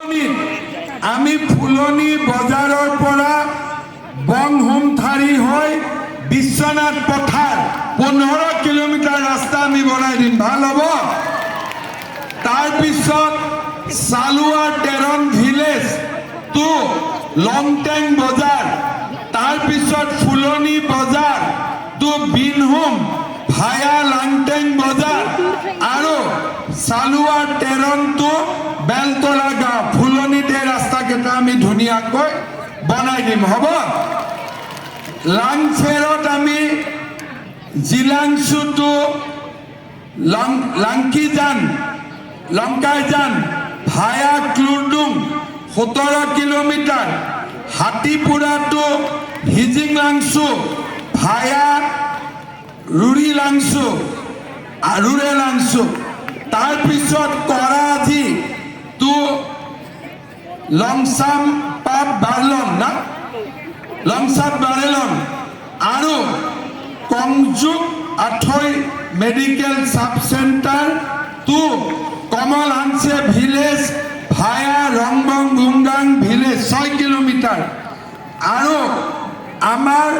আমি ফুলনি বজাৰৰ পৰা বংহুমথাৰি হৈ বিশ্বনাথ পথাৰ 15 কিলোমিটাৰ ৰাস্তা আমি বনাই দিম। ভাল হ'ব। তাৰপিছত চালুৱা টেৰন ভিলেজ টু লংটেং বজাৰ, তাৰপিছত ফুলনি বজাৰ টু বিনহুম ভায়া লাংটেং বজাৰ আৰু চালুৱা টেৰন টু বেলতলা গাঁও। ফুলনিতে ৰাস্তাকেইটা আমি ধুনীয়াকৈ বনাই দিম। হ'ব। লাংফেৰত আমি Jilangso to Longkaijan via Klurdung 17 kilometre, Hatipura to Hijinglangso via Rurelangso, তাৰপিছত কৰাজি টু লংচাম পাপ বাৰলং না লংচাপ বাৰেলং আৰু Kongjuk Athoi medical sub centre to Kamal Hanse village via Rongbong Gunggang village 6 kilometre আৰু আমাৰ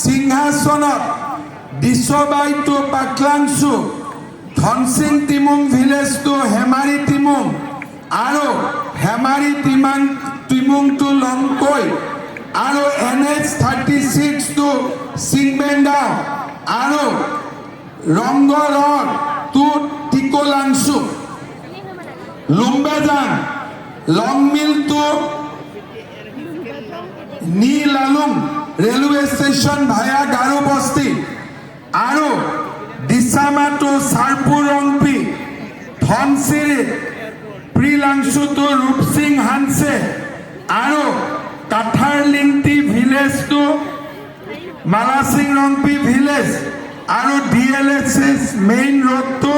সিংহাসনত Disobai to Paklangso Dhansing Timung village to Hemari Timung আৰু হেমাৰী টিমুং টু লংকৈ আৰু NH36 টু সিংবেংগাঁও আৰু ৰংগৰৰ to Tiklangso, Lumbajang Longmil to Nilalung railway station via Garu Basti আৰু দিছামা টু চাৰপুৰংপি, ধনচিৰি প্ৰিলাংছু টু ৰূপসিং হানছে আৰু Katharlingti village to Malasing Rongpi village আৰু DLSS main road to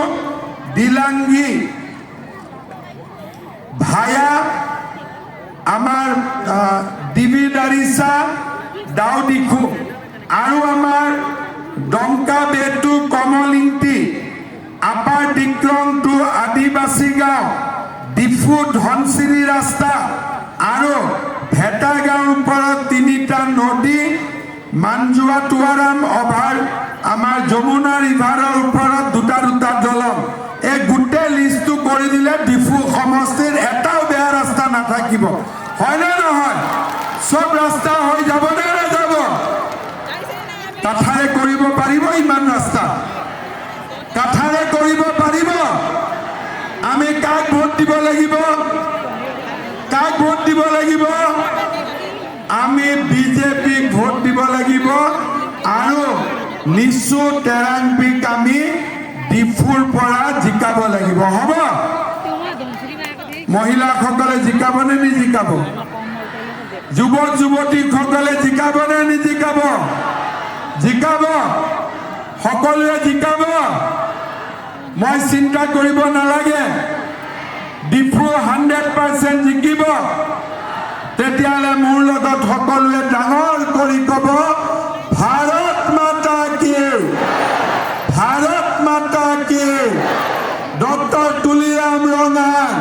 Dilangi via আমাৰ ডিবিদাৰিচা দাউদিখু আৰু আমাৰ Donka Be to Kamlingti, upper Dikrong to আদিবাসী গাঁও, ডিফু ধনচিৰি ৰাস্তা আৰু ভেটা গাঁৱৰ ওপৰত 3টা নদী, মানজুৱা টুৱাৰাম অভাৰ, আমাৰ যমুনা ৰিভাৰৰ ওপৰত 2টা দলং। এই গোটেই লিষ্টটো কৰি দিলে ডিফু সমষ্টিৰ এটাও বেয়া ৰাস্তা নাথাকিব। হয়নে নহয়? সব ৰাস্তা হৈ যাব নে নাযাব? কাঠাৰে কৰিব পাৰিব ইমান ৰাস্তা? কাঠাৰে কৰিব পাৰিব? আমি কাক ভোট দিব লাগিব? কাক ভোট দিব লাগিব? আমি বিজেপিক ভোট দিব লাগিব আৰু নিচু টেৰাংপিক আমি ডিফুৰ পৰা জিকাব লাগিব। হ'ব? মহিলাসকলে জিকাবনে নিজিকাব? যুৱক যুৱতীসকলে জিকাবনে নিজিকাব? জিকাব। সকলোৱে জিকাব। মই চিন্তা কৰিব নালাগে। ডিফু 100% জিকিব। তেতিয়াহ'লে মোৰ লগত সকলোৱে ডাঙৰ কৰি ক'ব, ভাৰত মাতা কি, ভাৰত মাতা কি। ডক্টৰ তুলিৰাম ৰঙান,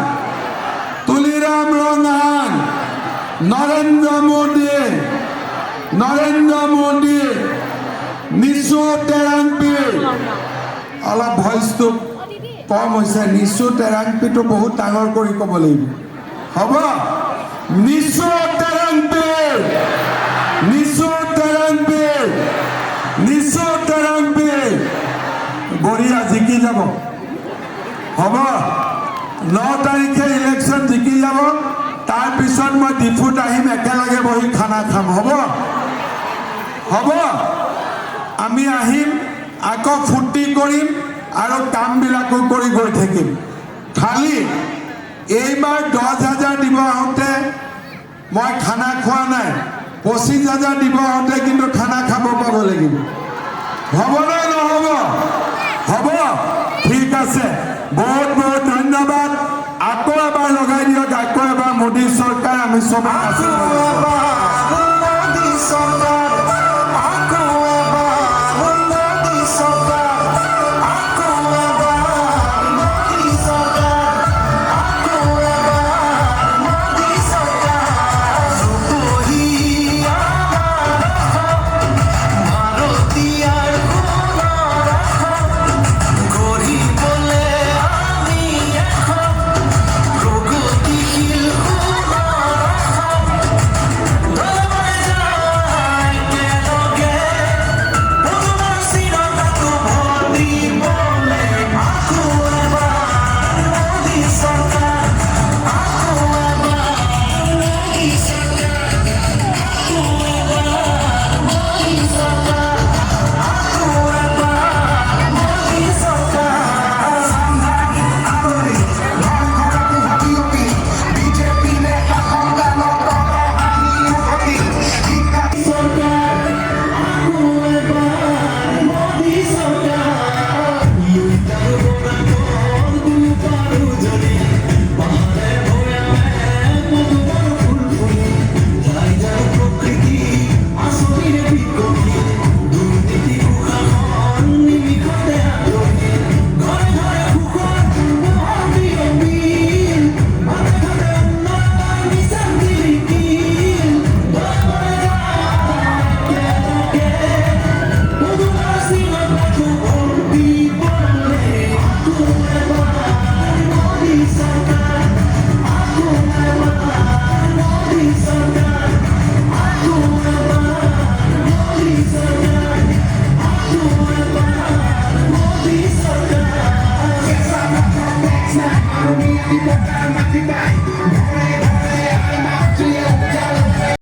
নৰেন্দ্ৰ মোদী, নিচু টেৰাংপি। অলপ ভইচটো কম হৈছে। নিচু টেৰাংপিটো বহুত ডাঙৰ কৰি ক'ব লাগিব। হ'ব? নিচু টেৰাংপি, নিচু টেৰাংপি, নিচু টেৰাংপি। বঢ়িয়া, জিকি যাব। হ'ব? 9 তাৰিখে ইলেকশ্যন জিকি যাব। তাৰপিছত মই ডিফুত আহিম, একেলগে বহি খানা খাম। হ'ব? হ'ব? আমি আহিম, আকৌ ফূৰ্তি কৰিম আৰু কামবিলাকো কৰি গৈ থাকিম। খালি এইবাৰ 10,000 দিব আহোঁতে মই খানা খোৱা নাই। 25,000 দিব আহোঁতে কিন্তু খানা খাব পাব লাগিব। হ'বনে নহ'ব? হ'ব? ঠিক আছে। বহুত বহুত ধন্যবাদ। আকৌ এবাৰ লগাই দিয়ক। আকৌ এবাৰ মোদী চৰকাৰ আমি চবে আছোঁ।